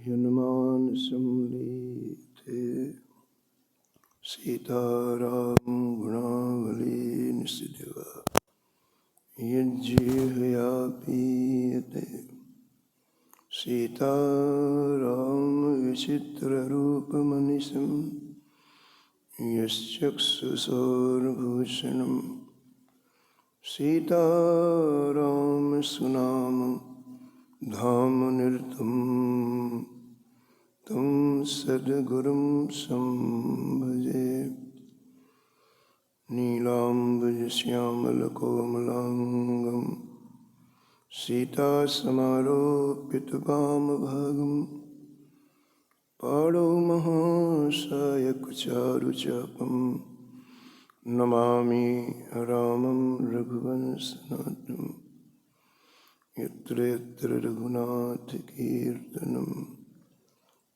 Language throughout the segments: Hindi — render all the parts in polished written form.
हनुमान सम्मीलिते सीताराम गुणावली निसिद्ध यज्जिह्वया पीयते सीताराम विचित्ररूपमनिशं यश्चक्षुषोर्भूषणं सीताराम सुनाम धामनिरतं तं सद्गुरुं संभजे। नीलाम्बुजश्यामलकोमलाङ्गं सीतासमारोपितवामभागं पाणौ महासायकचारुचापं नमामि रामं रघुवंशनाथं। यत्र यत्र रघुनाथकीर्तनं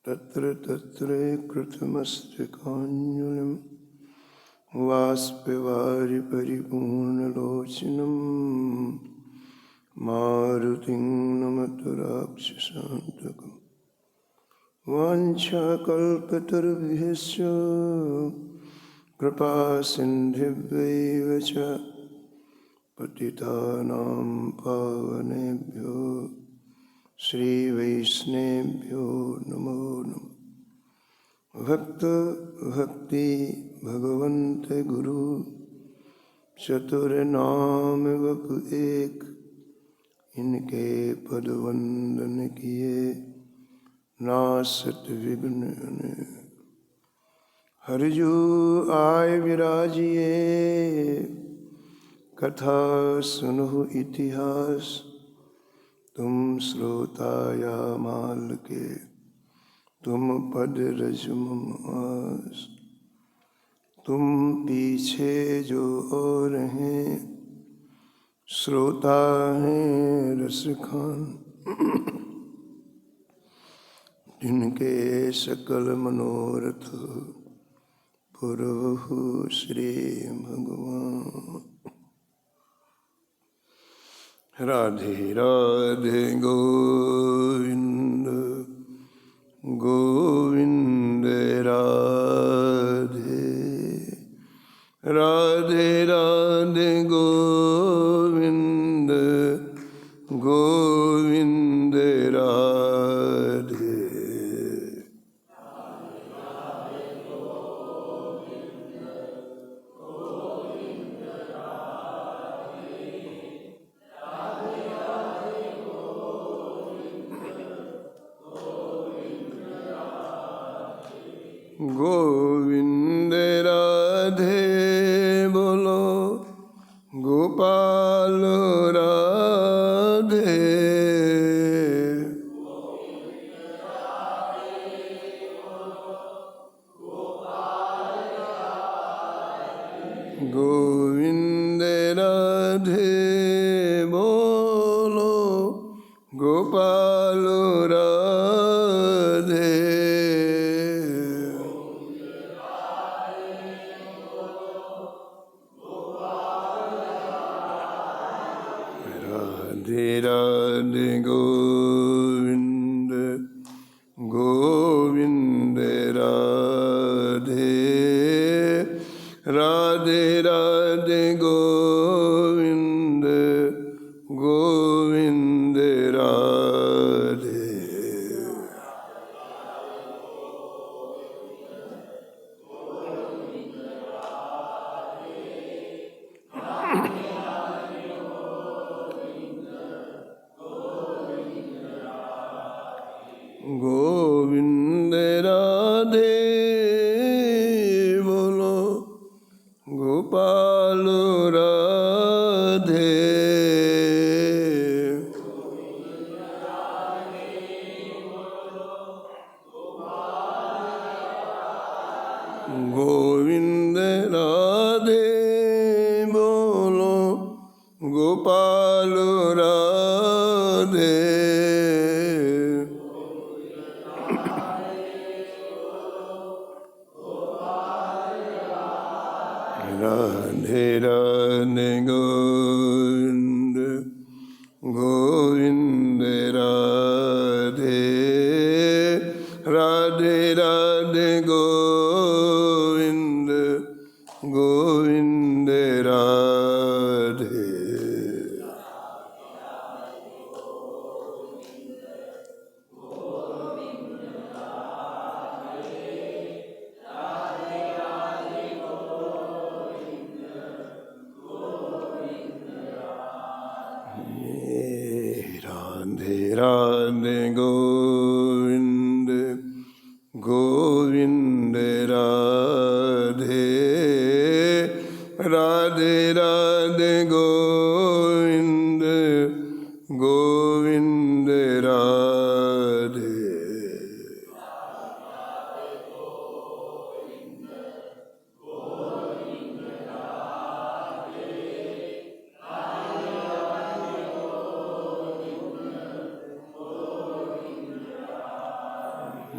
तत्र तत्र कृतमस्तकाञ्जलिं वाष्पवारि परिपूर्णलोचनं मारुतिं नमत राक्षसान्तकं। वाञ्छाकल्पतरुभ्यश्च कृपासिन्धुभ्यैव च पतितानां पावनेभ्यो श्रीवैष्णवेभ्यो नमो नमः। भक्त भक्ति भगवंत गुरु चतुर्नाम वपु एक, इनके पद वंदन किए नासत विघ्न। हरिजू आय विराजिए कथा सुनहु इतिहास, तुम श्रोता या माल के तुम पद रजमम आस। तुम पीछे जो और हैं श्रोता हैं रसखान, जिनके सकल मनोरथ पुरवहु श्री भगवान। राधे राधे गोविंद गोविंद राधे राधे राधे गोविंद गोविंद राधे। गोविंद राधे बोलो गोपाल राधे। गोविंद राधे बोलो गोपाल राधे। राधे राधे गोविंद गोविंद राधे राधे राधे गोविंद गोविंद राधे। गोविंद राधे बोलो गोपाल राधे। गोविंद राधे बोलो गोपाल राधे। राधे राधे गोविंद गोविंद राधे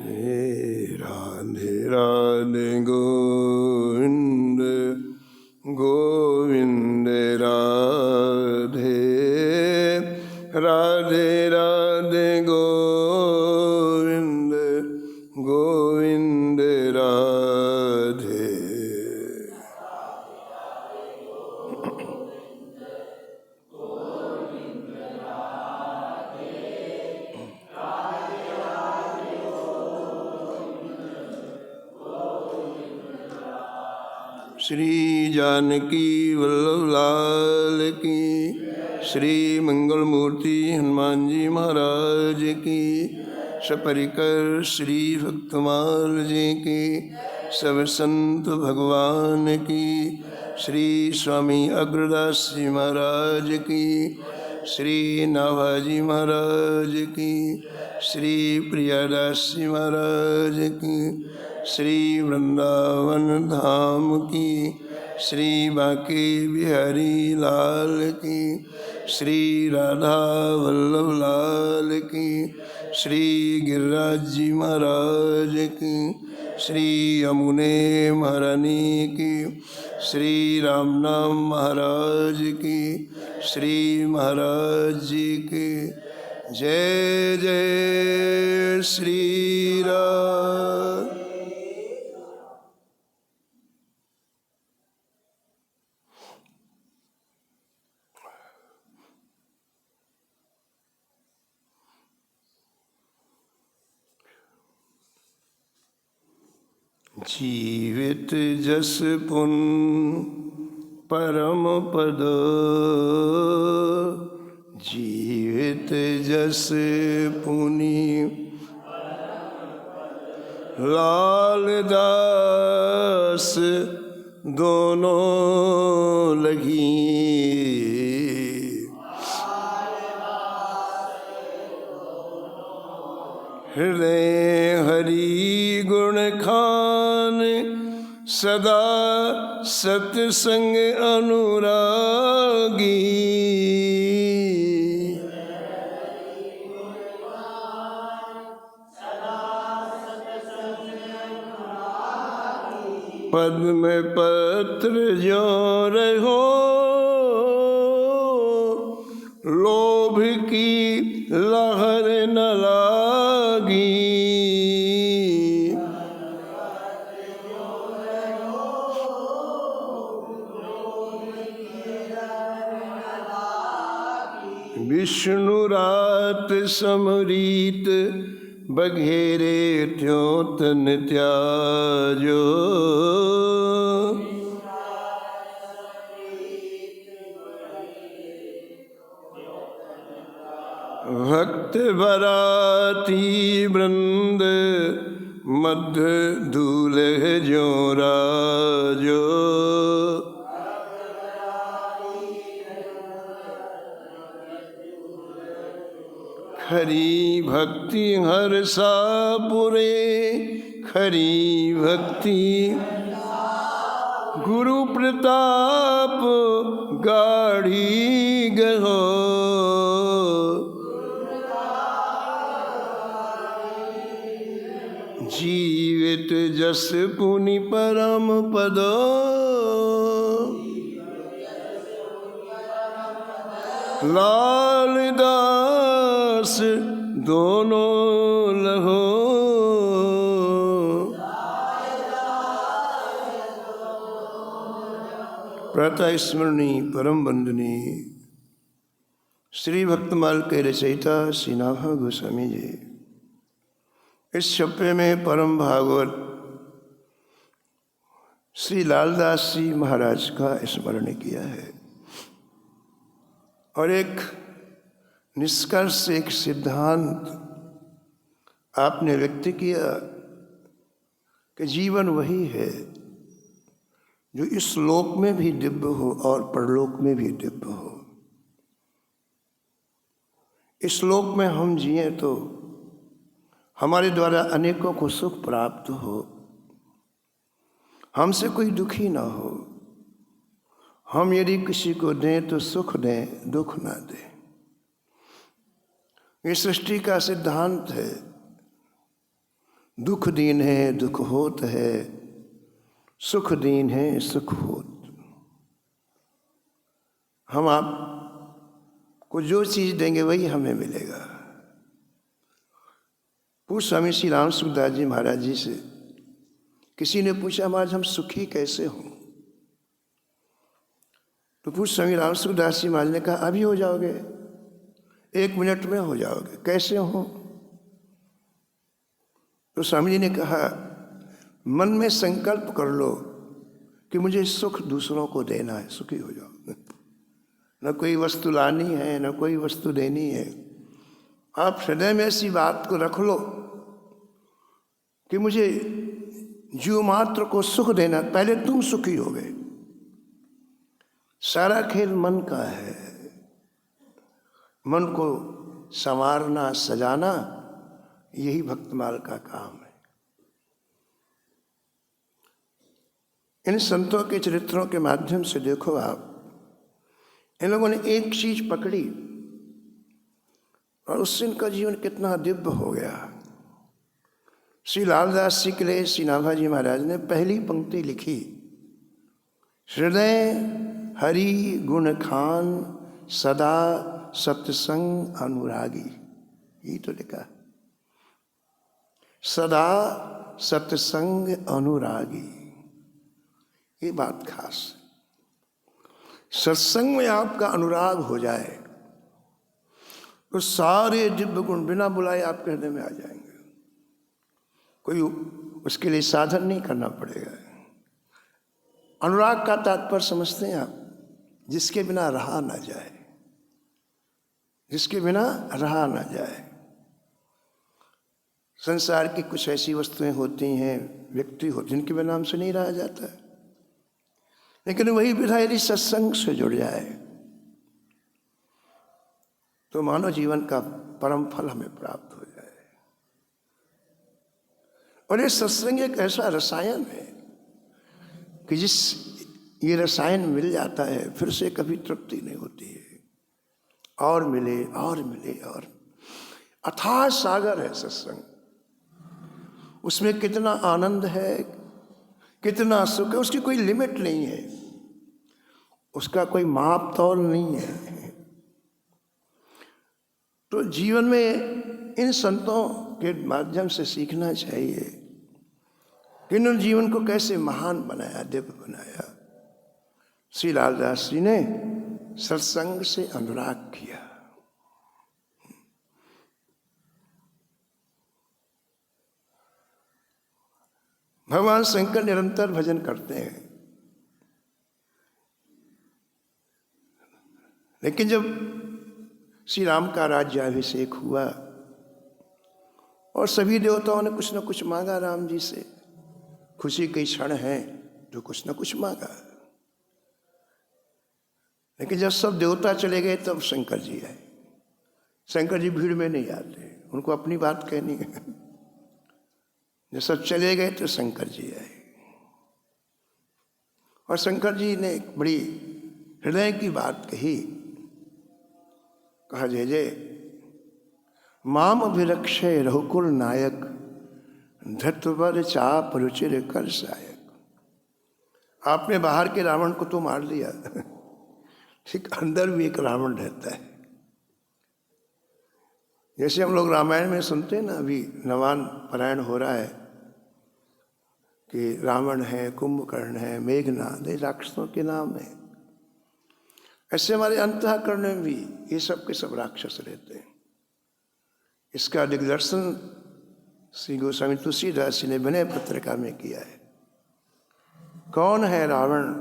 राधे राधे गोविंद गोविंद राधे राधे राधे गोविंद गोविंद राधे। श्री जानकी वल्लभ लाल की, श्री मंगल मूर्ति हनुमान जी महाराज की, सपरिकर श्री भक्तमाल जी की, सब संत भगवान की, श्री स्वामी अग्रदास जी महाराज की, श्री नाभाजी महाराज की, श्री प्रियादास जी महाराज की, श्री वृंदावन धाम की, श्री बांके बिहारी लाल की, श्री राधा वल्लभ लाल की, श्री गिरिराज जी महाराज की, श्री यमुने महारानी की, श्री रामनाम महाराज की, श्री महाराज जी की। जय जय श्री राम। जीवित जस पुन परम पद, जीवित जस पुनि लाल दास दोनों लगी, हृदय हरि गुण खान सदा सत्संग अनुरागी, पद्म पत्र जो रहो लोभ की लहर न लागी, विष्णु रात समरीत बघेरे त्यों तन त्याजो, भक्त बराती वृंद मध्य दूल्ह जो राजो, खरी भक्ति हर सापुरे, खरी भक्ति गुरु प्रताप गाढ़ी गहो, जीवित जस पुनि परम पदो, लाल दास दोनों लहो, प्रातः स्मरणी परम वंदनी श्री भक्तमाल के रचयिता श्री नाभा गोस्वामी जी इस छप्पे में परम भागवत श्री लालदास जी महाराज का स्मरण किया है और एक निष्कर्ष, एक सिद्धांत आपने व्यक्त किया कि जीवन वही है जो इस लोक में भी दिव्य हो और परलोक में भी दिव्य हो। इस लोक में हम जिए तो हमारे द्वारा अनेकों को सुख प्राप्त हो, हमसे कोई दुखी ना हो। हम यदि किसी को दें तो सुख दें, दुख ना दें। ये सृष्टि का सिद्धांत है। दुख दीन है दुख होत है, सुख दीन है सुख होत। हम आपको जो चीज़ देंगे वही हमें मिलेगा। पूज्य स्वामी श्री राम सुखदास जी महाराज जी से किसी ने पूछा महाराज हम सुखी कैसे हों? तो पूज्य स्वामी राम सुखदास जी महाराज ने कहा अभी हो जाओगे, 1 मिनट में हो जाओगे। कैसे हो? तो स्वामी जी ने कहा मन में संकल्प कर लो कि मुझे सुख दूसरों को देना है, सुखी हो जाओ। न कोई वस्तु लानी है न कोई वस्तु देनी है। आप हृदय में ऐसी बात को रख लो कि मुझे जीव मात्र को सुख देना, पहले तुम सुखी हो गए। सारा खेल मन का है। मन को संवारना सजाना यही भक्तमाल का काम है। इन संतों के चरित्रों के माध्यम से देखो आप, इन लोगों ने एक चीज पकड़ी और उससे इनका जीवन कितना दिव्य हो गया। श्री लालदास जी के लिए श्री नाभाजी महाराज ने पहली पंक्ति लिखी, हृदय हरि गुण खान सदा सत्संग अनुरागी। यही तो लिखा, सदा सत्संग अनुरागी। ये बात खास। सत्संग में आपका अनुराग हो जाए तो सारे दिव्य गुण बिना बुलाए आपके हृदय में आ जाएंगे। कोई उसके लिए साधन नहीं करना पड़ेगा। अनुराग का तात्पर्य समझते हैं आप? जिसके बिना रहा ना जाए, जिसके बिना रहा ना जाए। संसार की कुछ ऐसी वस्तुएं होती हैं, व्यक्ति होते हैं, जिनके बिना हमसे नहीं रहा जाता, लेकिन वही विधा यदि सत्संग से जुड़ जाए तो मानव जीवन का परम फल हमें प्राप्त हो जाए। और ये सत्संग एक ऐसा रसायन है कि ये रसायन मिल जाता है फिर से कभी तृप्ति नहीं होती है। और मिले और मिले और अथाह सागर है सत्संग। उसमें कितना आनंद है, कितना सुख है, उसकी कोई लिमिट नहीं है, उसका कोई माप तौल नहीं है। तो जीवन में इन संतों के माध्यम से सीखना चाहिए कि इन्होंने जीवन को कैसे महान बनाया, दिव्य बनाया। श्री लालदास जी ने सत्संग से अनुराग किया। भगवान शंकर निरंतर भजन करते हैं, लेकिन जब श्री राम का राज्याभिषेक हुआ और सभी देवताओं ने कुछ न कुछ मांगा राम जी से, खुशी के क्षण है जो कुछ न कुछ मांगा, लेकिन जब सब देवता चले गए तब शंकर जी आए। शंकर जी भीड़ में नहीं आते, उनको अपनी बात कहनी है। जब सब चले गए तो शंकर जी आए और शंकर जी ने एक बड़ी हृदय की बात कही। कहा जय जय माम अभिरक्षे रघुकुल नायक, धृतवर चाप रुचिर कर सायक। आपने बाहर के रावण को तो मार लिया, ठीक अंदर भी एक रावण रहता है। जैसे हम लोग रामायण में सुनते हैं ना, अभी नवान पारायण हो रहा है कि रावण है, कुंभकर्ण है, मेघनाद, ये राक्षसों के नाम है। ऐसे हमारे अंतःकरण में भी ये सब के सब राक्षस रहते हैं। इसका दिग्दर्शन श्री गोस्वामी तुलसीदास जी ने विनय पत्रिका में किया है। कौन है रावण,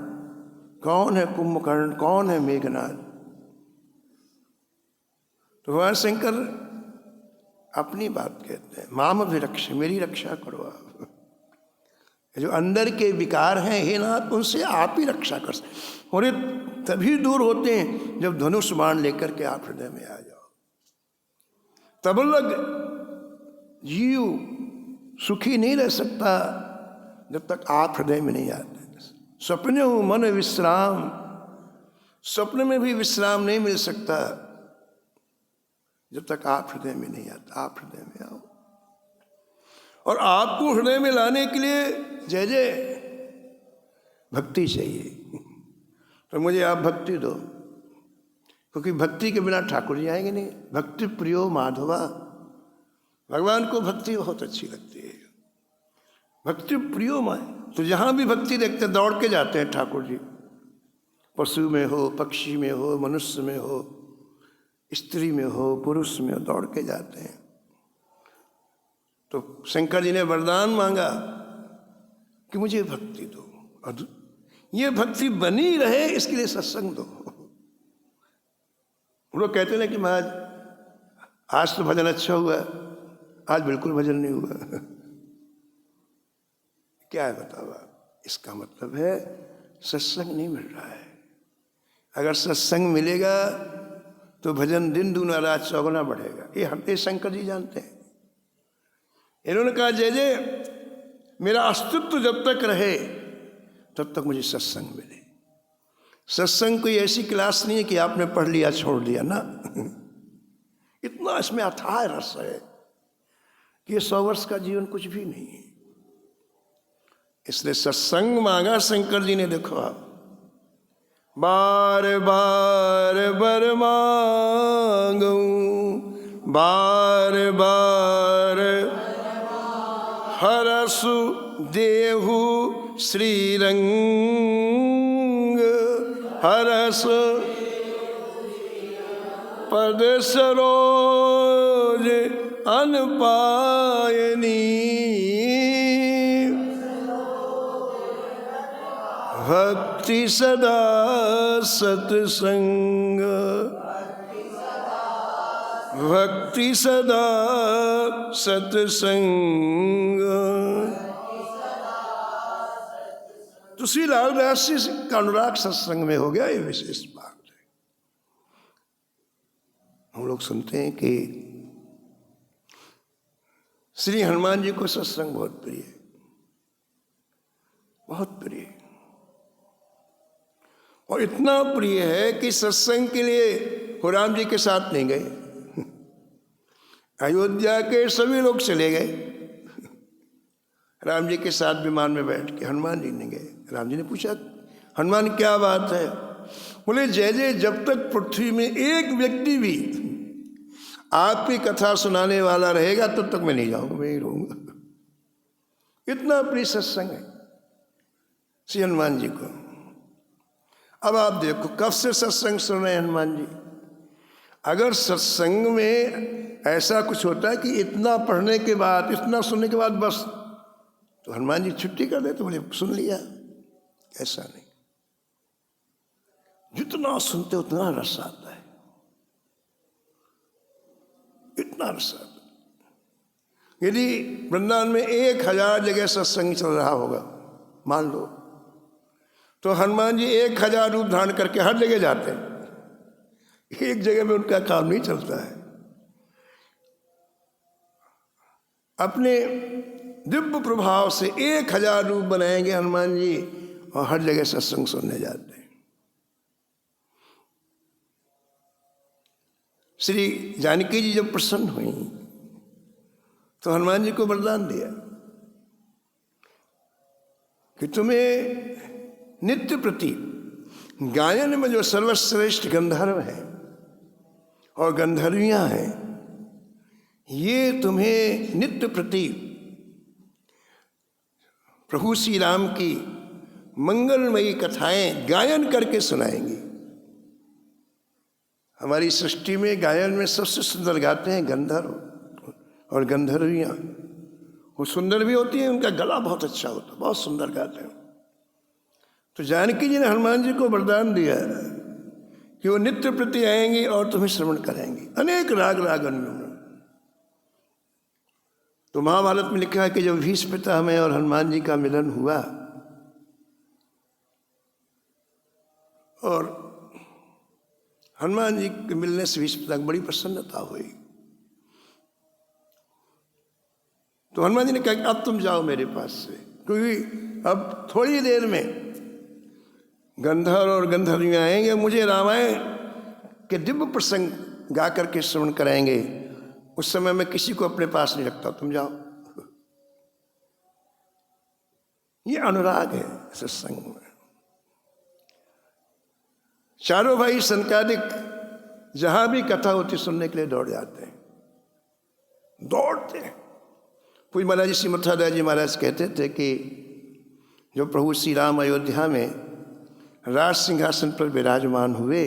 कौन है कुंभकर्ण, कौन है मेघनाद? तो भगवान शंकर अपनी बात कहते हैं, माम अभिरक्ष, मेरी रक्षा करो आप। जो अंदर के विकार हैं हे नाथ, उनसे आप ही रक्षा कर सकते। और ये तभी दूर होते हैं जब धनुष बाण लेकर के आप हृदय में आ जाओ। तब लग जीव सुखी नहीं रह सकता जब तक आप हृदय में नहीं आते। सपने हो मन विश्राम, स्वप्न में भी विश्राम नहीं मिल सकता जब तक आप हृदय में नहीं आते। आप हृदय में आओ। और आपको हृदय में लाने के लिए जय जय भक्ति चाहिए। तो मुझे आप भक्ति दो, क्योंकि भक्ति के बिना ठाकुर जी आएंगे नहीं। भक्ति प्रियो माधवा, भगवान को भक्ति बहुत अच्छी लगती है। भक्ति प्रियो माए, तो जहाँ भी भक्ति देखते दौड़ के जाते हैं ठाकुर जी। पशु में हो, पक्षी में हो, मनुष्य में हो, स्त्री में हो, पुरुष में हो, दौड़ के जाते हैं। तो शंकर जी ने वरदान मांगा कि मुझे भक्ति दो, और ये भक्ति बनी रहे इसके लिए सत्संग दो। वो लोग कहते ना कि महाराज आज तो भजन अच्छा हुआ, आज बिल्कुल भजन नहीं हुआ। क्या है बताओ? इसका मतलब है सत्संग नहीं मिल रहा है। अगर सत्संग मिलेगा तो भजन दिन दूना रात चौगुना बढ़ेगा। ये शंकर जी जानते हैं। इन्होंने कहा जय जय मेरा अस्तित्व जब तक रहे तब तक मुझे सत्संग मिले। सत्संग कोई ऐसी क्लास नहीं है कि आपने पढ़ लिया छोड़ दिया ना। इतना इसमें अथाह रस है कि 100 वर्ष का जीवन कुछ भी नहीं है। इसलिए सत्संग मांगा शंकर जी ने। देखो आप, बार बार बर मांगू, बार बार हरसु देहु श्रीरंग, हरस पद सरोज अनपायनी, भक्ति सदा सत्संग, भक्ति सदा सत्संग। तो श्री लालदास जी का अनुराग सत्संग में हो गया। ये विशेष बात है। हम लोग सुनते हैं कि श्री हनुमान जी को सत्संग बहुत प्रिय है, बहुत प्रिय। और इतना प्रिय है कि सत्संग के लिए वो राम जी के साथ नहीं गए। अयोध्या के सभी लोग चले गए, राम जी के साथ विमान में बैठ के हनुमान जी ने गए। राम जी ने पूछा हनुमान क्या बात है? बोले जय जय जब तक पृथ्वी में एक व्यक्ति भी आपकी कथा सुनाने वाला रहेगा तब तक मैं नहीं जाऊंगा, मैं ही रहूंगा। इतना प्रिय सत्संग है श्री हनुमान जी को। अब आप देखो कब से सत्संग सुन रहे हैं हनुमान जी। अगर सत्संग में ऐसा कुछ होता है कि इतना पढ़ने के बाद, इतना सुनने के बाद बस, तो हनुमान जी छुट्टी कर देते, बोले सुन लिया। ऐसा नहीं, जितना सुनते उतना रस आता है, इतना रस आता है। यदि वृंदावन में 1000 जगह सत्संग चल रहा होगा मान लो, तो हनुमान जी 1000 रूप धारण करके हर जगह जाते हैं। एक जगह में उनका काम नहीं चलता है। अपने दिव्य प्रभाव से 1000 रूप बनाएंगे हनुमान जी और हर जगह सत्संग सुनने जाते हैं। श्री जानकी जी जब प्रसन्न हुई तो हनुमान जी को वरदान दिया कि तुम्हें नित्य प्रति गायन में जो सर्वश्रेष्ठ गंधर्व है और गंधर्वियां हैं, ये तुम्हें नित्य प्रति प्रभु श्री राम की मंगलमयी कथाएं गायन करके सुनाएंगी। हमारी सृष्टि में गायन में सबसे सुंदर गाते हैं गंधर्व और गंधर्वियां। वो सुंदर भी होती हैं, उनका गला बहुत अच्छा होता है, बहुत सुंदर गाते हैं। तो जानकी जी ने हनुमान जी को वरदान दिया कि वो नित्य प्रति आएंगी और तुम्हें श्रवण कराएंगी अनेक राग रागन में। तो महाभारत में लिखा है कि जब भीष्म पितामह और हनुमान जी का मिलन हुआ और हनुमान जी के मिलने से भीष्म पिता को बड़ी प्रसन्नता हुई, तो हनुमान जी ने कहा कि अब तुम जाओ मेरे पास से, क्योंकि अब थोड़ी देर में गंधर्व और गंधर्वियां आएंगे, मुझे रामायण के दिव्य प्रसंग गा करके श्रवण कराएंगे। उस समय मैं किसी को अपने पास नहीं रखता, तुम जाओ। ये अनुराग है सत्संग में। चारों भाई सनकादिक जहां भी कथा होती सुनने के लिए दौड़ जाते हैं, दौड़ते हैं। पूज्य महाराज जी श्रीमथादास जी महाराज कहते थे कि जो प्रभु श्री राम अयोध्या में राज सिंहासन पर विराजमान हुए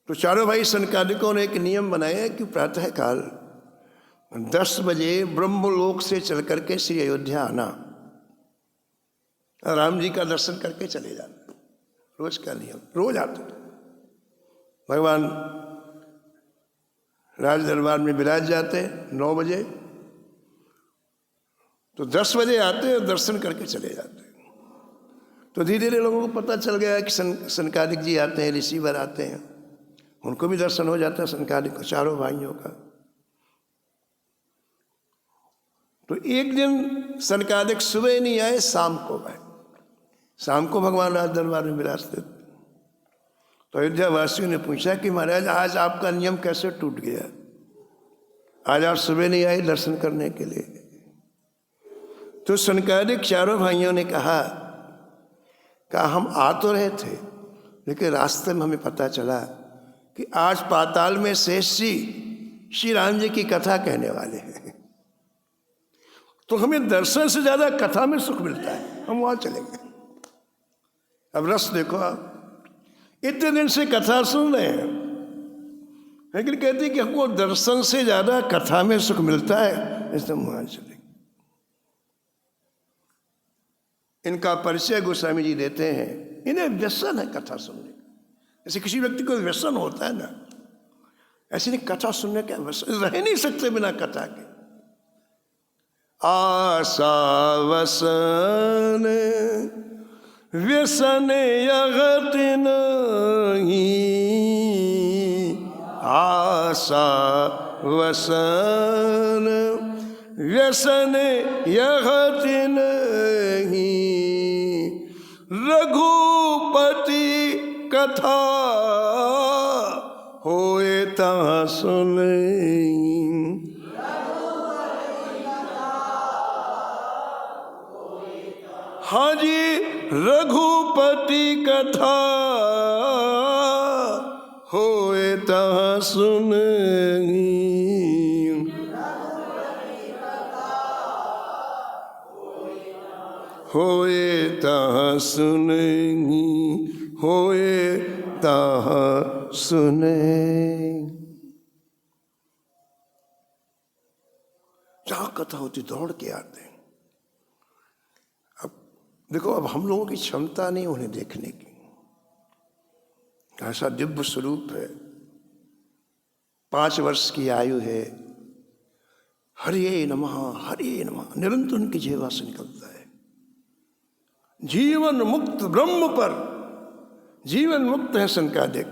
तो चारों भाई सनकादिकों ने एक नियम बनाया कि प्रातः काल 10 बजे ब्रह्मलोक से चल करके श्री अयोध्या आना, राम जी का दर्शन करके चले जाना। रोज का नियम, रोज आते थे। भगवान राज दरबार में विराज जाते 9 बजे, तो 10 बजे आते और दर्शन करके चले जाते। तो धीरे धीरे लोगों को पता चल गया कि सनकादिक जी आते हैं, रिसीवर आते हैं, उनको भी दर्शन हो जाता है सनकादिक चारों भाइयों का। तो एक दिन सनकादिक सुबह नहीं आए, शाम को आए। शाम को भगवान राज दरबार में विराजते। तो अयोध्या वासियों ने पूछा कि महाराज आज आपका नियम कैसे टूट गया, आज आप सुबह नहीं आए दर्शन करने के लिए। तो सनकादिक चारों भाइयों ने कहा हम आ तो रहे थे, लेकिन रास्ते में हमें पता चला कि आज पाताल में शेष जी श्री राम जी की कथा कहने वाले हैं, तो हमें दर्शन से ज्यादा कथा में सुख मिलता है, हम वहां चले गए। अब रस देखो आप, इतने दिन से कथा सुन रहे हैं, लेकिन कहते हैं कि हमको दर्शन से ज्यादा कथा में सुख मिलता है, इसलिए वहां चले। इनका परिचय गोस्वामी जी देते हैं। इन्हें व्यसन है कथा सुनने का। जैसे किसी व्यक्ति को व्यसन होता है ना, ऐसे नहीं कथा सुनने का व्यसन, रह नहीं सकते बिना कथा के। आशा वसन व्यसन यगत नहीं, आशा वसन व्यसन यगत नहीं, रघुपति कथा होए ता सुने। हाँ जी, रघुपति कथा होए ता सुनेगी, होए ता सुनेगी, होए ता सुने। जहां कथा होती दौड़ के आते हैं। देखो अब हम लोगों की क्षमता नहीं उन्हें देखने की, ऐसा दिव्य स्वरूप है, 5 वर्ष की आयु है, हरिये नमः हरिये नमः निरंतर उनकी जीवा से निकलता है। जीवन मुक्त ब्रह्म पर, जीवन मुक्त है सनकादिक,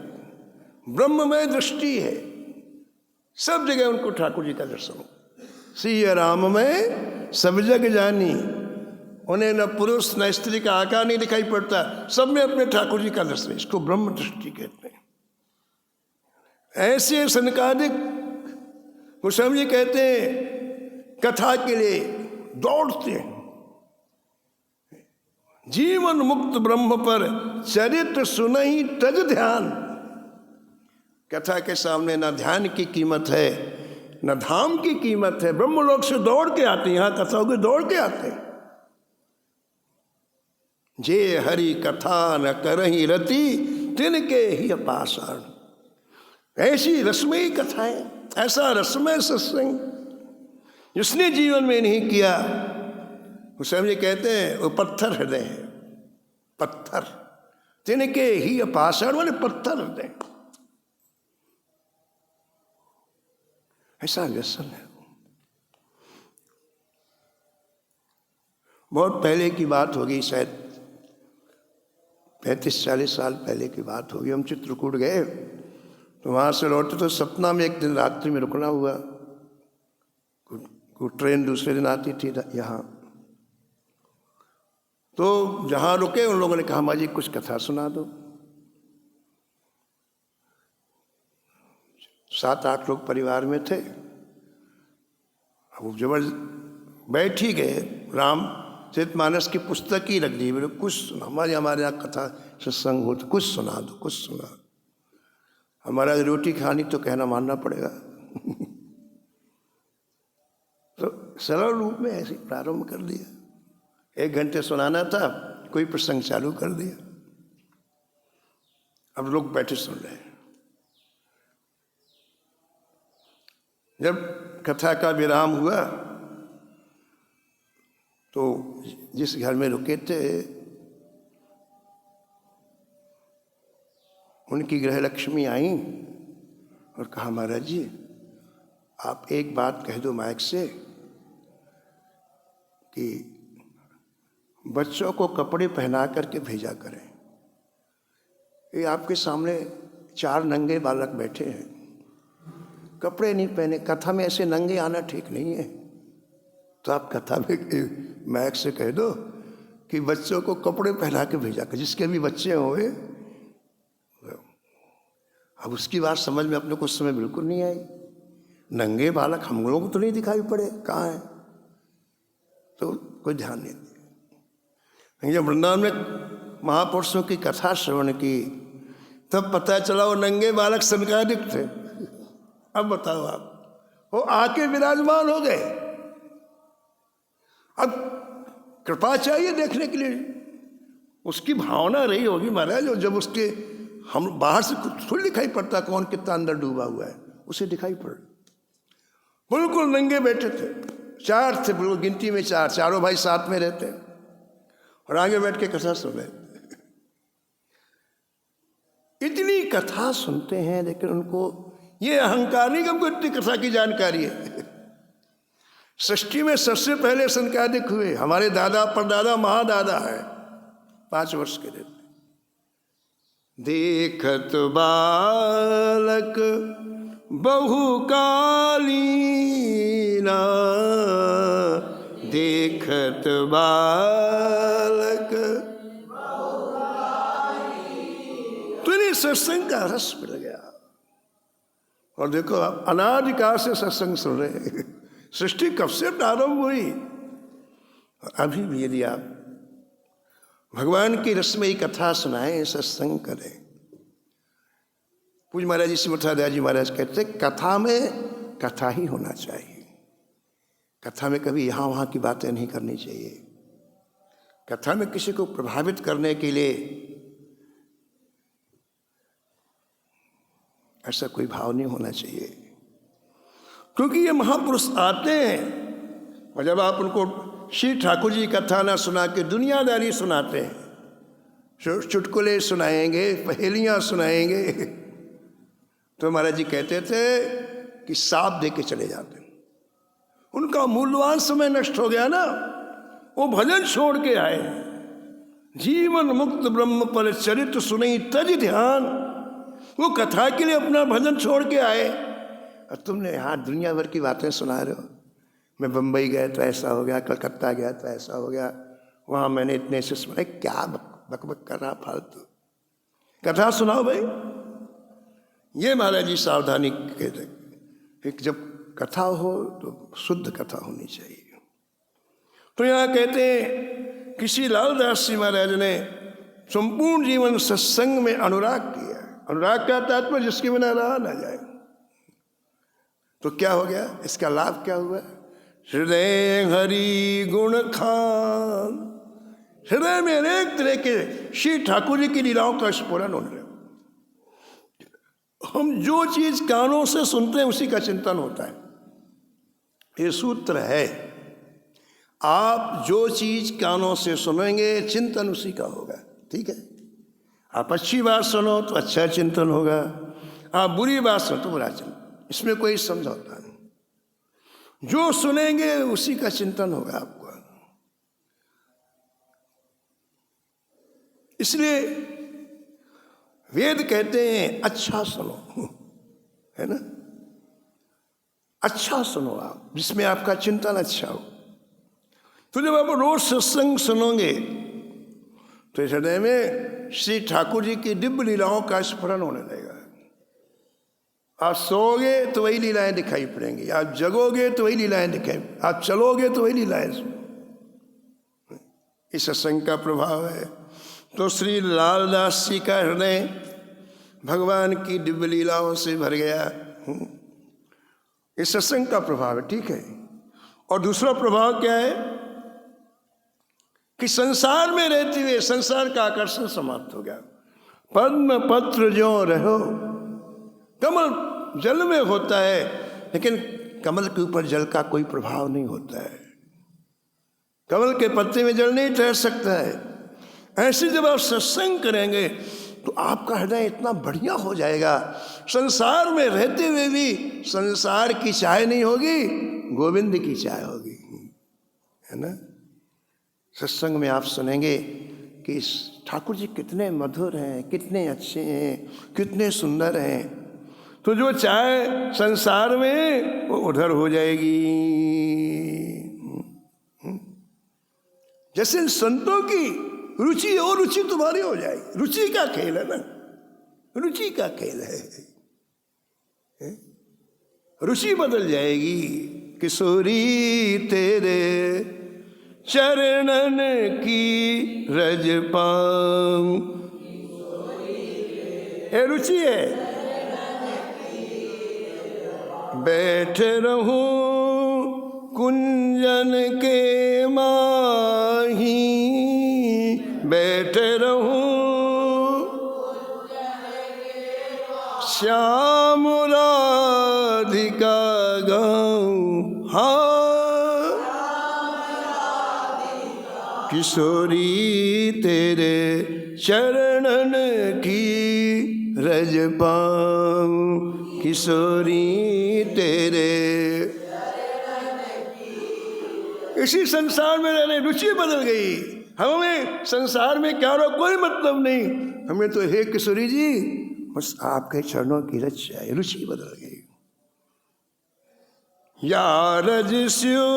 ब्रह्म में दृष्टि है, सब जगह उनको ठाकुर जी का दर्शन हो। सिया राम में सब जग जानी, उन्हें न पुरुष न स्त्री का आकार नहीं दिखाई पड़ता, सब में अपने ठाकुर जी का दर्शन। इसको ब्रह्म दृष्टि कहते हैं। ऐसे सनकादिक गोस्वामी जी कहते हैं कथा के लिए दौड़ते हैं। जीवन मुक्त ब्रह्म पर चरित्र सुनहि तज ध्यान। कथा के सामने न ध्यान की कीमत है न धाम की कीमत है। ब्रह्मलोक से दौड़ के आते हैं, यहां कथा होगी दौड़ के आते हैं। जे हरि कथा न करहि रति तिनके ही पाषाण। ऐसी रसमयी कथाएं, ऐसा रसमय सत्संग जिसने जीवन में नहीं किया, गोस्वामी जी कहते हैं वो पत्थर हृदय है। पत्थर, तिनके ही पाषाण वाले पत्थर हृदय, ऐसा व्यसन है। बहुत पहले की बात होगी, शायद 35-40 साल पहले की बात होगी। हम चित्रकूट गए, तो वहाँ से लौटे तो सपना में एक दिन रात्रि में रुकना हुआ। ट्रेन दूसरे दिन आती थी यहाँ, तो जहाँ रुके उन लोगों ने कहा माँ जी कुछ कथा सुना दो। 7-8 लोग परिवार में थे। अब जब बैठ ही गए, राम चरितमानस की पुस्तक ही रख दी, बोले कुछ सुना। हमारे यहाँ कथा सत्संग हो तो कुछ सुना दो, कुछ सुना। हमारा रोटी खानी तो कहना मानना पड़ेगा। तो सरल रूप में ऐसे प्रारंभ कर दिया। 1 घंटे सुनाना था, कोई प्रसंग चालू कर दिया। अब लोग बैठे सुन रहे हैं। जब कथा का विराम हुआ तो जिस घर में रुके थे उनकी गृह लक्ष्मी आई और कहा, महाराज जी आप एक बात कह दो माइक से कि बच्चों को कपड़े पहना करके भेजा करें। ये आपके सामने 4 नंगे बालक बैठे हैं, कपड़े नहीं पहने, कथा में ऐसे नंगे आना ठीक नहीं है। तो आप कथा में मैक से कह दो कि बच्चों को कपड़े पहना के भेजा कर, जिसके भी बच्चे हुए। अब उसकी बात समझ में अपने को उस समय बिल्कुल नहीं आई। नंगे बालक हम लोगों को तो नहीं दिखाई पड़े, कहाँ है, तो कोई ध्यान नहीं दिया। जब वृंदावन में महापुरुषों की कथा श्रवण की तब पता चला वो नंगे बालक सनकादिक थे। अब बताओ आप, वो आके विराजमान हो गए। अब कृपा चाहिए देखने के लिए, उसकी भावना रही होगी महाराज। और जब उसके हम बाहर से कुछ थोड़ी दिखाई पड़ता कौन कितना अंदर डूबा हुआ है, उसे दिखाई पड़। बिल्कुल नंगे बैठे थे, 4 थे, बिल्कुल गिनती में 4, चारों भाई साथ में रहते और आगे बैठ के कथा सुन रहे। इतनी कथा सुनते हैं लेकिन उनको ये अहंकार नहीं कि हमको इतनी कथा की जानकारी है। सृष्टि में सबसे पहले सनकादिक हुए, हमारे दादा परदादा महादादा है, 5 वर्ष के थे। देखत बालक बहुकालीना, देखत बालक, तो इन्हें सत्संग का रस मिल गया। और देखो आप अनादिकाल से सत्संग सुन रहे हैं। सृष्टि कब से प्रारंभ हुई, अभी भी यदि आप भगवान की रसमयी कथा सुनाएं, सत्संग करें। पूज्य महाराज जी सिमर्थादास जी महाराज कहते कथा में कथा ही होना चाहिए। कथा में कभी यहाँ वहाँ की बातें नहीं करनी चाहिए। कथा में किसी को प्रभावित करने के लिए ऐसा कोई भाव नहीं होना चाहिए, क्योंकि ये महापुरुष आते हैं और जब आप उनको श्री ठाकुर जी कथा ना सुना के दुनियादारी सुनाते हैं, चुटकुले सुनाएंगे, पहेलियां सुनाएंगे, तो महाराज जी कहते थे कि साफ दे के चले जाते। उनका मूल्यवान समय नष्ट हो गया ना। वो भजन छोड़ के आए, जीवन मुक्त ब्रह्म पर चरित्र सुनई तज ध्यान। वो कथा के लिए अपना भजन छोड़ के आए और तुमने यहाँ दुनिया भर की बातें सुना रहे हो। मैं बम्बई गया तो ऐसा हो गया, कलकत्ता गया तो ऐसा हो गया, वहाँ मैंने इतने से सुना। क्या बकबक कर रहा फालतू, कथा सुनाओ भाई। ये महाराज जी सावधानी कहते, जब कथा हो तो शुद्ध कथा होनी चाहिए। तो यहाँ कहते हैं किसी लालदास जी महाराज ने संपूर्ण जीवन सत्संग में अनुराग किया। अनुराग का तात्पर्य जिसके बिना रहा ना जाए। तो क्या हो गया, इसका लाभ क्या हुआ? हृदय हरि गुण खान, हृदय में अनेक तरह के श्री ठाकुर जी की लीलाओं का स्फुरन होने। हम जो चीज कानों से सुनते हैं उसी का चिंतन होता है। ये सूत्र है, आप जो चीज कानों से सुनेंगे चिंतन उसी का होगा। ठीक है, आप अच्छी बात सुनो तो अच्छा चिंतन होगा, आप बुरी बात सुनो तो बुरा चिंतन। इसमें कोई समझौता नहीं। जो सुनेंगे उसी का चिंतन होगा आपको। इसलिए वेद कहते हैं अच्छा सुनो, है ना, अच्छा सुनो आप, जिसमें आपका चिंतन अच्छा हो। तो जब आप रोज सत्संग सुनोगे तो इस हृदय में श्री ठाकुर जी की दिव्य लीलाओं का स्मरण होने लगेगा। आप सोओगे तो वही लीलाएं दिखाई पड़ेंगी, आप जगोगे तो वही लीलाएं दिखाई, आप चलोगे तो वही लीलाएं। इस सत्संग का प्रभाव है। तो श्री लालदास जी का हृदय भगवान की दिव्य लीलाओं से भर गया। इस सत्संग का प्रभाव है, ठीक है। और दूसरा प्रभाव क्या है कि संसार में रहते हुए संसार का आकर्षण समाप्त हो गया। पद्म पत्र जो रहो, कमल जल में होता है लेकिन कमल के ऊपर जल का कोई प्रभाव नहीं होता है। कमल के पत्ते में जल नहीं ठहर सकता है। ऐसे जब आप सत्संग करेंगे तो आपका हृदय इतना बढ़िया हो जाएगा, संसार में रहते हुए भी संसार की चाय नहीं होगी, गोविंद की चाय होगी, है ना। सत्संग में आप सुनेंगे कि ठाकुर जी कितने मधुर हैं, कितने अच्छे हैं, कितने सुंदर हैं। तो जो चाय संसार में वो उधर हो जाएगी। जैसे संतों की रुचि और रुचि तुम्हारी हो जाएगी। रुचि का खेल है ना, रुचि का खेल है। रुचि बदल जाएगी। किशोरी तेरे चरणन की रज पाऊं, ये रुचि है। बैठ रहूं कुंजन के माही, बैठ रहूं श्याम राधिका गाऊं। हाँ किशोरी तेरे चरणन की रज पाऊं, किशोरी तेरे। इसी संसार में रहने रुचि बदल गई। हमें संसार में क्या रो कोई मतलब नहीं, हमें तो हे किशोरी जी बस आपके चरणों की रक्षा है। रुचि बदल गई। या रजस्यो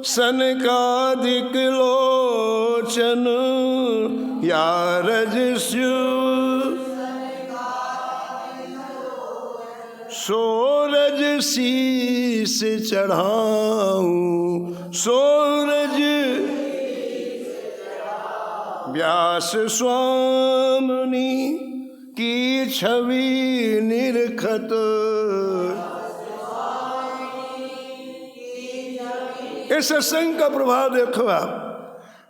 सनकादिक लोचन, या रजस्यो सूरज शीस चढ़ाऊं, सूरज व्यास स्वामिनी की छवि निरखत। इस सत्संग का प्रभाव देखो आप।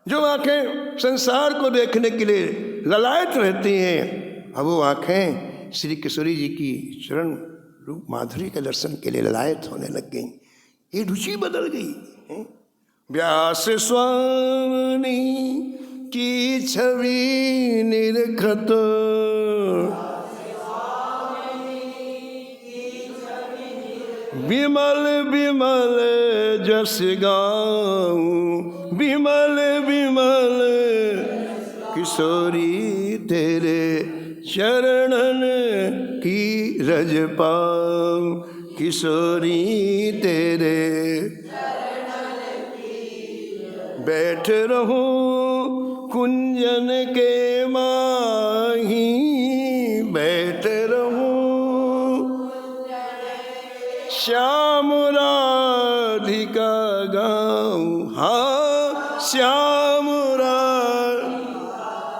जो आंखें संसार को देखने के लिए ललायत रहती हैं, अब वो आंखें श्री किशोरी जी की चरण रूप माधुरी के दर्शन के लिए ललायत होने लग गई। ये रुचि बदल गई। व्यास स्वामी की छवि निरखत, विमल विमल जस गाऊं, विमल विमल किशोरी तेरे चरणन की रज पाऊं, किशोरी तेरे। बैठ रहूं कुंजन के माही, बैठ रहूं श्याम राधिका गाऊं। हाँ श्याम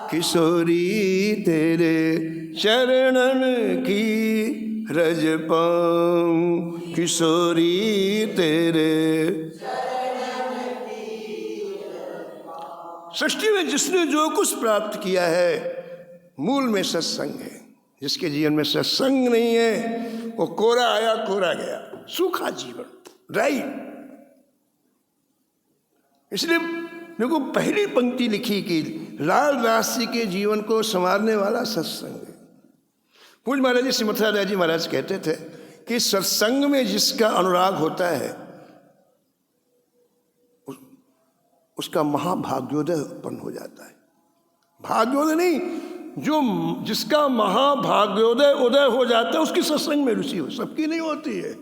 किशोरी तेरे चरणन की रज पाऊं, किशोरी तेरे। सृष्टि में जिसने जो कुछ प्राप्त किया है मूल में सत्संग है। जिसके जीवन में सत्संग नहीं है वो कोरा आया कोरा गया, सूखा जीवन, ड्राई। इसलिए देखो पहली पंक्ति लिखी कि लालदास जी के जीवन को संवारने वाला सत्संग है। पूज्य महाराज जी श्री मथुरादास जी महाराज कहते थे कि सत्संग में जिसका अनुराग होता है उसका महाभाग्योदय उत्पन्न हो जाता है। भाग्योदय नहीं, जो जिसका महाभाग्योदय उदय हो जाता है उसकी सत्संग में रुचि हो, सबकी नहीं होती है।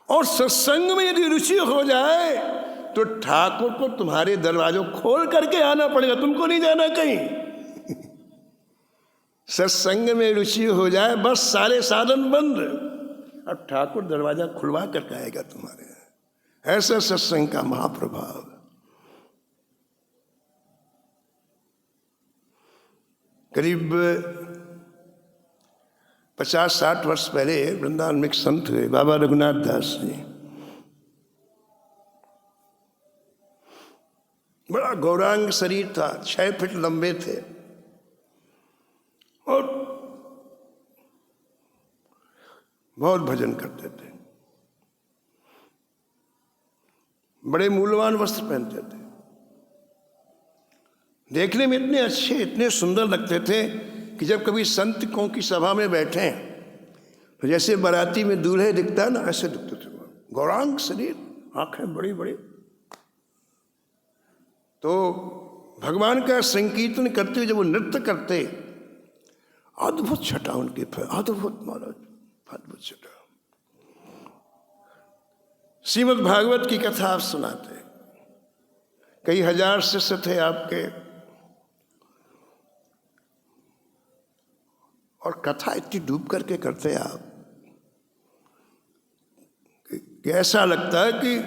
और सत्संग में यदि रुचि हो जाए तो ठाकुर को तुम्हारे दरवाजों खोल करके आना पड़ेगा, तुमको नहीं जाना कहीं। सत्संग में रुचि हो जाए बस सारे साधन बंद, अब ठाकुर दरवाजा खुलवा करके आएगा तुम्हारे। ऐसा सत्संग का महाप्रभाव। करीब 50-60 वर्ष पहले वृंदावन में एक संत हुए, बाबा रघुनाथ दास जी। बड़ा गौरांग शरीर था, 6 फीट लंबे थे और बहुत भजन करते थे। बड़े मूल्यवान वस्त्र पहनते थे, देखने में इतने अच्छे, इतने सुंदर लगते थे कि जब कभी संतों की सभा में बैठे तो जैसे बाराती में दूल्हे दिखता है ना, ऐसे दिखते थे। गौरांग शरीर, आंखें बड़ी बड़ी। तो भगवान का संकीर्तन करते हुए जब वो नृत्य करते, अद्भुत छटा उनकी, अद्भुत महाराज, अद्भुत छटा। श्रीमद् भागवत की कथा आप सुनाते, कई हजार शिष्य थे आपके, और कथा इतनी डूब करके करते आप कि ऐसा लगता है कि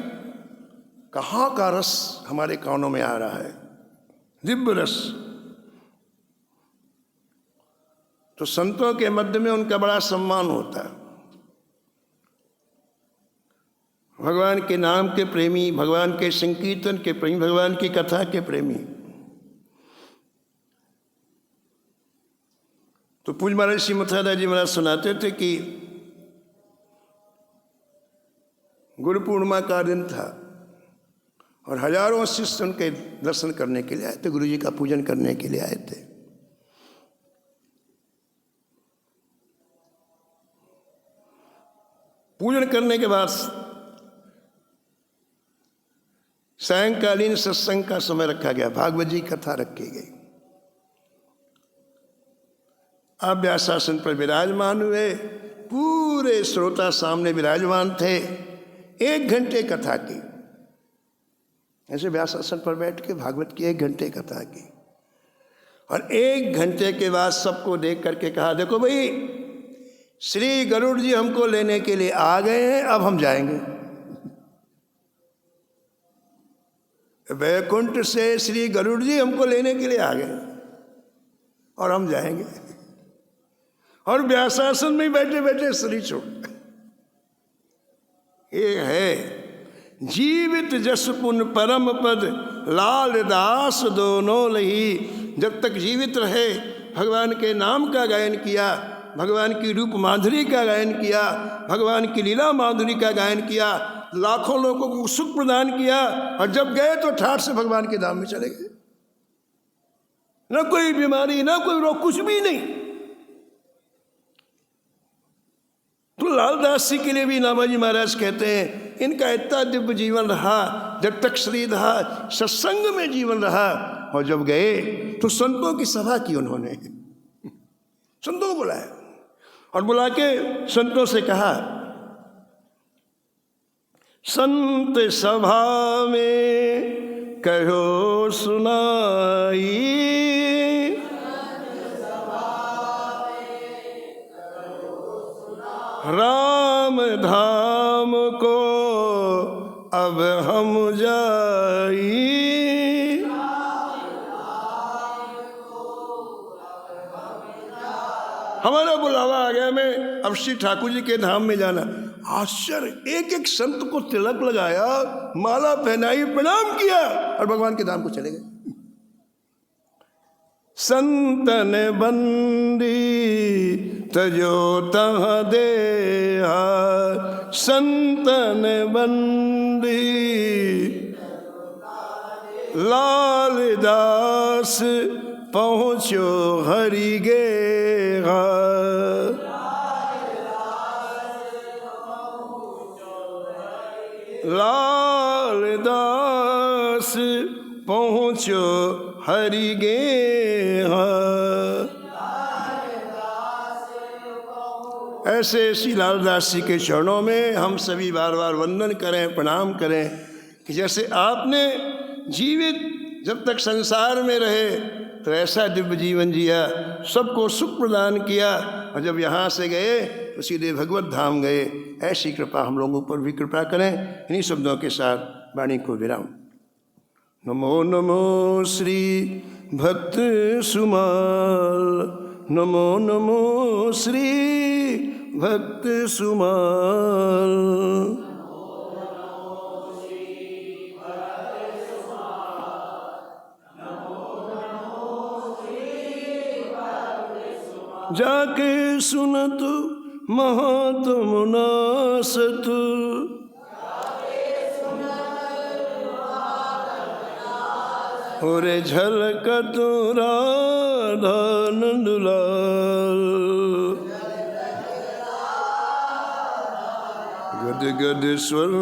कहाँ का रस हमारे कानों में आ रहा है, दिव्य रस। तो संतों के मध्य में उनका बड़ा सम्मान होता है। भगवान के नाम के प्रेमी, भगवान के संकीर्तन के प्रेमी, भगवान की कथा के प्रेमी। तो पूज्य महाराज श्री मथुरा जी महाराज सुनाते थे कि गुरु पूर्णिमा का दिन था और हजारों शिष्य उनके दर्शन करने के लिए आए थे, गुरु जी का पूजन करने के लिए आए थे। पूजन करने के बाद सायंकालीन सत्संग का समय रखा गया, भागवत जी कथा रखी गई। आप व्यासासन पर विराजमान हुए, पूरे श्रोता सामने विराजमान थे। 1 घंटे कथा की, ऐसे व्यासासन पर बैठ के भागवत की 1 घंटे कथा की। और 1 घंटे के बाद सबको देख करके कहा, देखो भाई, श्री गरुड़ जी हमको लेने के लिए आ गए हैं, अब हम जाएंगे। वैकुंठ से श्री गरुड़ जी हमको लेने के लिए आ गए और हम जाएंगे। और व्यासासन में बैठे बैठे शरीर छोड़। ये है जीवित जस पुन परम पद, लाल दास दोनों लही। जब तक जीवित रहे भगवान के नाम का गायन किया, भगवान की रूप माधुरी का गायन किया, भगवान की लीला माधुरी का गायन किया, लाखों लोगों को सुख प्रदान किया। और जब गए तो ठाठ से भगवान के धाम में चले गए। न कोई बीमारी, न कोई रोग, कुछ भी नहीं। तो लालदास जी के लिए भी नामाजी महाराज कहते हैं, इनका इतना दिव्य जीवन रहा, जब तक शरीर रहा सत्संग में जीवन रहा। और जब गए तो संतों की सभा की उन्होंने, संतों को बुलाया और बुला के संतों से कहा, संत सभा में कहो सुनाई, राम धाम को अब हम जाई। हमारा बुलावा आ गया, मैं अब श्री ठाकुर जी के धाम में जाना। आश्चर्य, एक एक संत को तिलक लगाया, माला पहनाई, प्रणाम किया और भगवान के धाम को चले गए। संतन बंदी तजो तह देहा, संतन बंदी लाल दास पहुँचो हरि गेहा। लाल दास पहुँचो हरि गेहा। ऐसे श्री लालदास जी के चरणों में हम सभी बार बार वंदन करें, प्रणाम करें कि जैसे आपने जीवित जब तक संसार में रहे तो ऐसा दिव्य जीवन जिया, सबको सुख प्रदान किया, और जब यहाँ से गए तो सीधे भगवत धाम गए। ऐसी कृपा हम लोगों पर भी कृपा करें। इन्हीं शब्दों के साथ वाणी को विराम। नमो नमो श्री भक्त सुमाल, नमो नमो श्री भक्त सुमाल। जाके सुनत महात्म नासत, और झलकत राधा नंदलाल। गद गद स्वर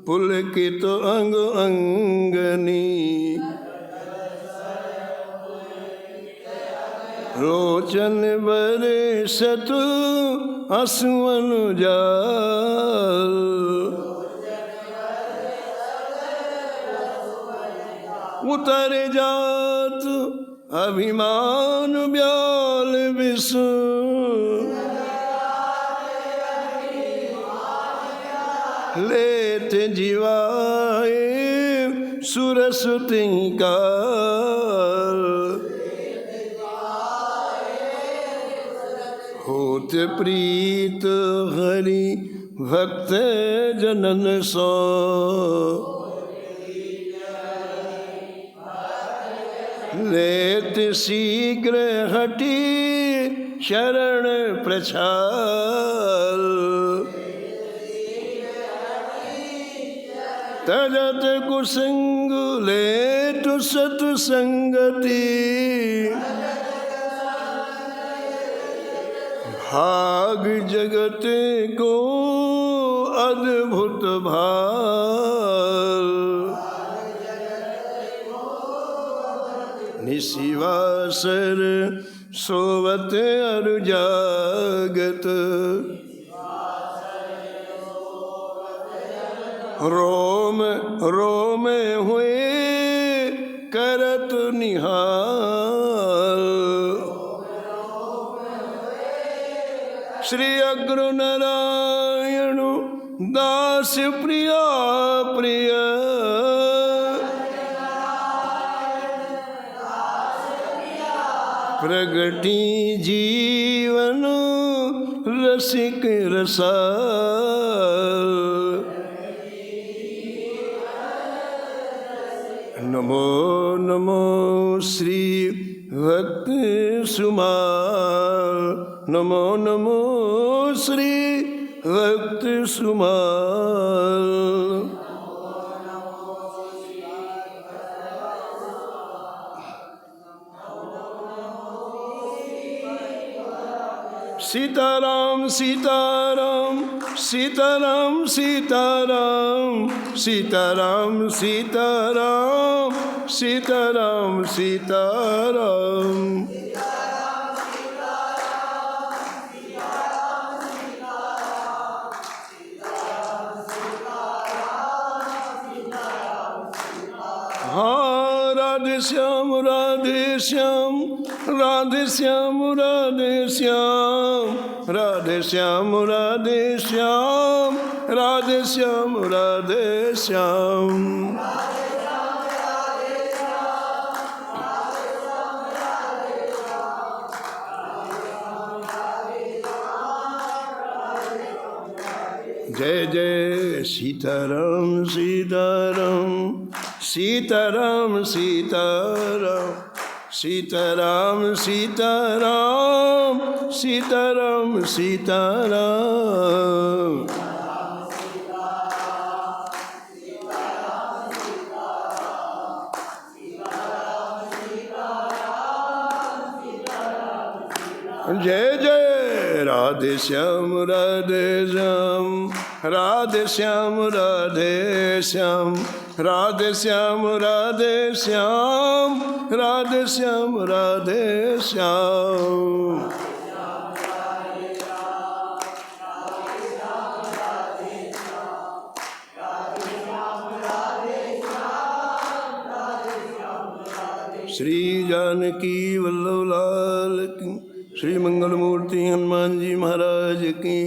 पुलकित अंग अंगनी, लोचन बरसत आंसुअन जाल। उतर जात अभिमान ब्याल विष, लेत जीवाए सुरसुति काल। होत प्रीत हरि भक्त जनन सो, लेत शीघ्र हटी शरण प्रछाल। तजत कुसंग लेत सत्संगति, भाग जगत को अद्भुत भाल। निशिवासर सोवत अरु जागत, रोम रोम हुए करत निहाल। श्री अग्र नारायण दास प्रिया प्रिय, प्रगति जीवन रसिक रसाल। नमो नमो श्री भक्त सुमाल, नमो नमो श्री भक्त सुमाल। सीताराम सीताराम सीताराम सीताराम सीताराम सीताराम सीताराम सीताराम। हाँ राधे श्याम राधे श्याम राधे श्याम राधे श्याम राधे श्याम राधे श्याम राधे श्याम राधे श्याम। जय जय सीताराम सीताराम सीताराम सीताराम सीताराम सीताराम सीताराम सीताराम। जय जय राधे श्याम राधे श्याम राधे श्याम राधे श्याम राधे श्याम राधे श्याम राधे श्याम राधे श्याम। श्री जानकी वल्लभ लाल की, श्री मंगल मूर्ति हनुमान जी महाराज की।